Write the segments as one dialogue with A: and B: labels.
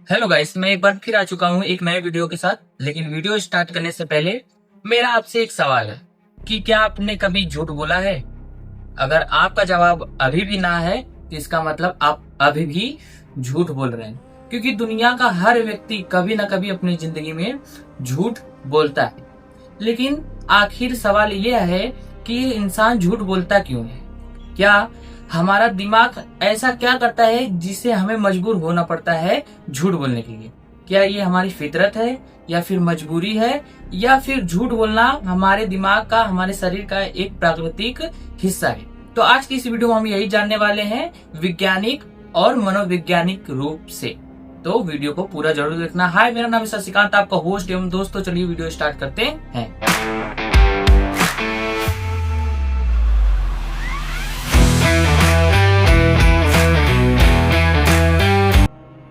A: Hello guys, मैं एक बार फिर आ चुका हूँ एक नए वीडियो के साथ। लेकिन वीडियो स्टार्ट करने से पहले मेरा आपसे एक सवाल है कि क्या आपने कभी झूठ बोला है? अगर आपका जवाब अभी भी ना है तो इसका मतलब आप अभी भी झूठ बोल रहे हैं, क्योंकि दुनिया का हर व्यक्ति कभी ना कभी अपनी जिंदगी में झूठ बोलता है। लेकिन आखिर सवाल यह है कि इंसान झूठ बोलता क्यों है? क्या हमारा दिमाग ऐसा क्या करता है जिससे हमें मजबूर होना पड़ता है झूठ बोलने के लिए? क्या ये हमारी फितरत है, या फिर मजबूरी है, या फिर झूठ बोलना हमारे दिमाग का, हमारे शरीर का एक प्राकृतिक हिस्सा है? तो आज की इस वीडियो में हम यही जानने वाले हैं वैज्ञानिक और मनोवैज्ञानिक रूप से। तो वीडियो को पूरा जरूर देखना। हाय, मेरा नाम है शशिकांत, आपका होस्ट एवं दोस्त। तो चलिए वीडियो स्टार्ट करते हैं।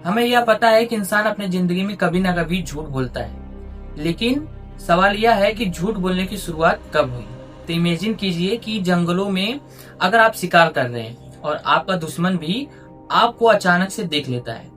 A: हमें यह पता है कि इंसान अपनी जिंदगी में कभी ना कभी झूठ बोलता है, लेकिन सवाल यह है कि झूठ बोलने की शुरुआत कब हुई? तो इमेजिन कीजिए कि जंगलों में अगर आप शिकार कर रहे हैं और आपका दुश्मन भी आपको अचानक से देख लेता है,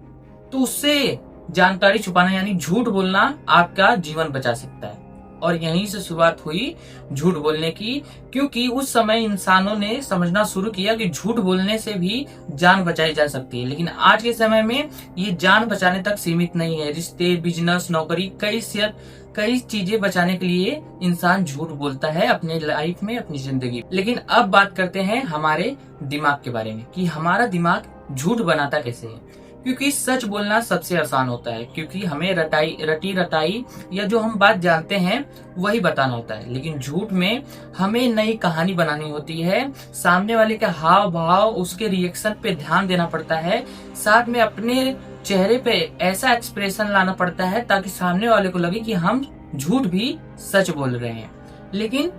A: तो उससे जानकारी छुपाना यानी झूठ बोलना आपका जीवन बचा सकता है। और यहीं से शुरुआत हुई झूठ बोलने की, क्योंकि उस समय इंसानों ने समझना शुरू किया कि झूठ बोलने से भी जान बचाई जा सकती है। लेकिन आज के समय में ये जान बचाने तक सीमित नहीं है। रिश्ते, बिजनेस, नौकरी, कई चीजें बचाने के लिए इंसान झूठ बोलता है अपने लाइफ में, अपनी जिंदगी। लेकिन अब बात करते हैं हमारे दिमाग के बारे में कि हमारा दिमाग झूठ बनाता कैसे है। क्योंकि सच बोलना सबसे आसान होता है, क्योंकि हमें रटी रटाई या जो हम बात जानते हैं वही बताना होता है। लेकिन झूठ में हमें नई कहानी बनानी होती है, सामने वाले के हाव भाव, उसके रिएक्शन पे ध्यान देना पड़ता है, साथ में अपने चेहरे पे ऐसा एक्सप्रेशन लाना पड़ता है ताकि सामने वाले को लगे कि हम झूठ भी सच बोल रहे हैं। लेकिन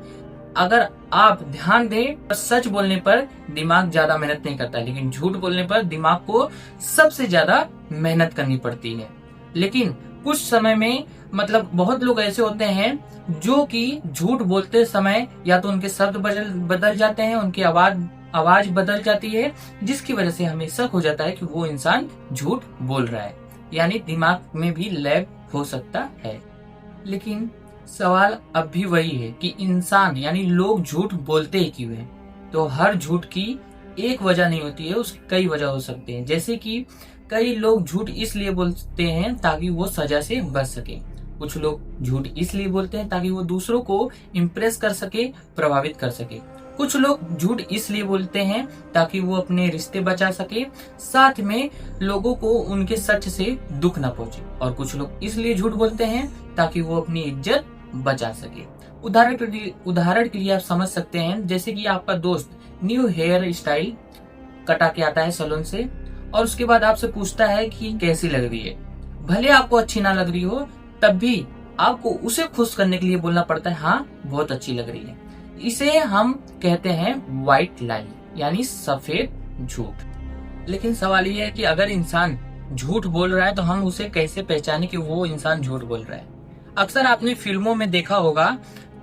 A: अगर आप ध्यान दें, सच बोलने पर दिमाग ज्यादा मेहनत नहीं करता है, लेकिन झूठ बोलने पर दिमाग को सबसे ज्यादा मेहनत करनी पड़ती है। लेकिन कुछ समय में बहुत लोग ऐसे होते हैं जो कि झूठ बोलते समय या तो उनके शब्द बदल जाते हैं, उनकी आवाज बदल जाती है, जिसकी वजह से हमें शक हो जाता है कि वो इंसान झूठ बोल रहा है, यानी दिमाग में भी लैग हो सकता है। लेकिन सवाल अब भी वही है कि इंसान यानी लोग झूठ बोलते ही क्यों हैं? तो हर झूठ की एक वजह नहीं होती है, उसकी कई वजह हो सकते हैं। जैसे कि कई लोग झूठ इसलिए बोलते हैं ताकि वो सजा से बच सके। कुछ लोग झूठ इसलिए बोलते हैं ताकि वो दूसरों को इम्प्रेस कर सके, प्रभावित कर सके। कुछ लोग झूठ इसलिए बोलते हैं ताकि वो अपने रिश्ते बचा सके, साथ में लोगों को उनके सच से दुख न पहुंचे। और कुछ लोग इसलिए झूठ बोलते हैं ताकि वो अपनी इज्जत बचा सके। उदाहरण के लिए आप समझ सकते हैं, जैसे कि आपका दोस्त न्यू हेयर स्टाइल कटा के आता है सैलून से, और उसके बाद आपसे पूछता है कि कैसी लग रही है। भले आपको अच्छी ना लग रही हो, तब भी आपको उसे खुश करने के लिए बोलना पड़ता है, हाँ बहुत अच्छी लग रही है। इसे हम कहते हैं व्हाइट लाई, यानी सफेद झूठ। लेकिन सवाल यह है कि अगर इंसान झूठ बोल रहा है तो हम उसे कैसे पहचाने कि वो इंसान झूठ बोल रहा है? अक्सर आपने फिल्मों में देखा होगा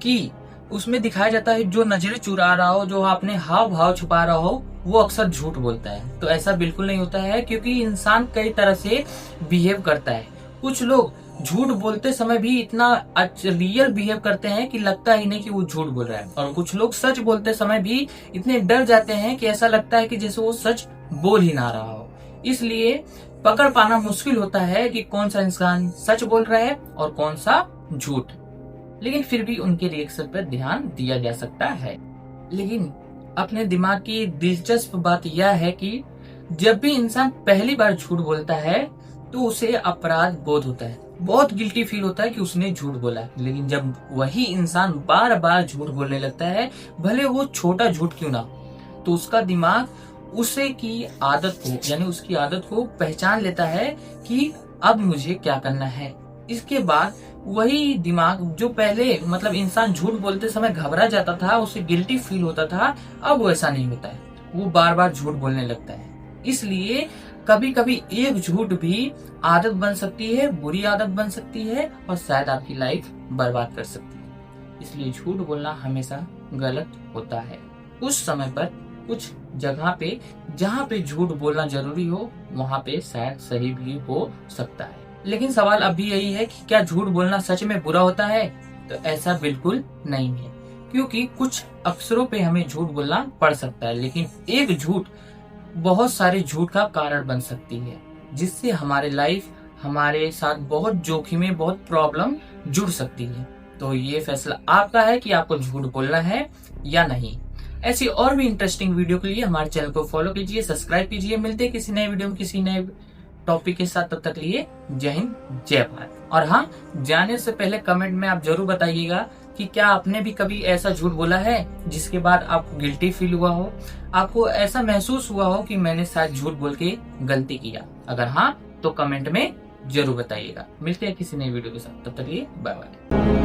A: कि उसमें दिखाया जाता है जो नजरें चुरा रहा हो, जो अपने हाव भाव छुपा रहा हो, वो अक्सर झूठ बोलता है। तो ऐसा बिल्कुल नहीं होता है, क्योंकि इंसान कई तरह से बिहेव करता है। कुछ लोग झूठ बोलते समय भी इतना रियल बिहेव करते हैं कि लगता ही नहीं कि वो झूठ बोल रहा है, और कुछ लोग सच बोलते समय भी इतने डर जाते हैं कि ऐसा लगता है कि जैसे वो सच बोल ही ना रहा हो। इसलिए पकड़ पाना मुश्किल होता है कि कौन सा इंसान सच बोल रहा है और कौन सा झूठ। लेकिन फिर भी उनके रिएक्शन पर ध्यान दिया जा सकता है। लेकिन अपने दिमाग की दिलचस्प बात यह है कि जब भी इंसान पहली बार झूठ बोलता है तो उसे अपराध बोध होता है, बहुत गिल्टी फील होता है कि उसने झूठ बोला। लेकिन जब वही इंसान बार बार झूठ बोलने लगता है, भले वो छोटा झूठ क्यों ना, तो उसका दिमाग उसे की आदत को यानी उसकी आदत को पहचान लेता है कि अब मुझे क्या करना है। इसके बाद वही दिमाग जो पहले इंसान झूठ बोलते समय घबरा जाता था, उसे गिल्टी फील होता था, अब वो ऐसा नहीं होता है, वो बार बार झूठ बोलने लगता है। इसलिए कभी कभी एक झूठ भी आदत बन सकती है, बुरी आदत बन सकती है, और शायद आपकी लाइफ बर्बाद कर सकती है। इसलिए झूठ बोलना हमेशा गलत होता है। उस समय पर कुछ जगह पे जहाँ पे झूठ बोलना जरूरी हो वहाँ पे शायद सही भी हो सकता है। लेकिन सवाल अब भी यही है कि क्या झूठ बोलना सच में बुरा होता है? तो ऐसा बिल्कुल नहीं है, क्योंकि कुछ अवसरों पे हमें झूठ बोलना पड़ सकता है, लेकिन एक झूठ बहुत सारे झूठ का कारण बन सकती है, जिससे हमारे लाइफ हमारे साथ बहुत जोखिमें, बहुत प्रॉब्लम जुड़ सकती है। तो ये फैसला आपका है कि आपको झूठ बोलना है या नहीं। ऐसी और भी इंटरेस्टिंग वीडियो के लिए हमारे चैनल को फॉलो कीजिए, सब्सक्राइब कीजिए। मिलते हैं किसी नए वीडियो में किसी नए टॉपिक के साथ। तब तक लिए जय हिंद, जय भारत। और हाँ, जाने से पहले कमेंट में आप जरूर बताइएगा कि क्या आपने भी कभी ऐसा झूठ बोला है जिसके बाद आपको गिल्टी फील हुआ हो, आपको ऐसा महसूस हुआ हो कि मैंने शायद झूठ बोल के गलती किया। अगर हाँ तो कमेंट में जरूर बताइएगा। मिलते हैं किसी नई वीडियो के साथ, तब तक लिए बाय बाय।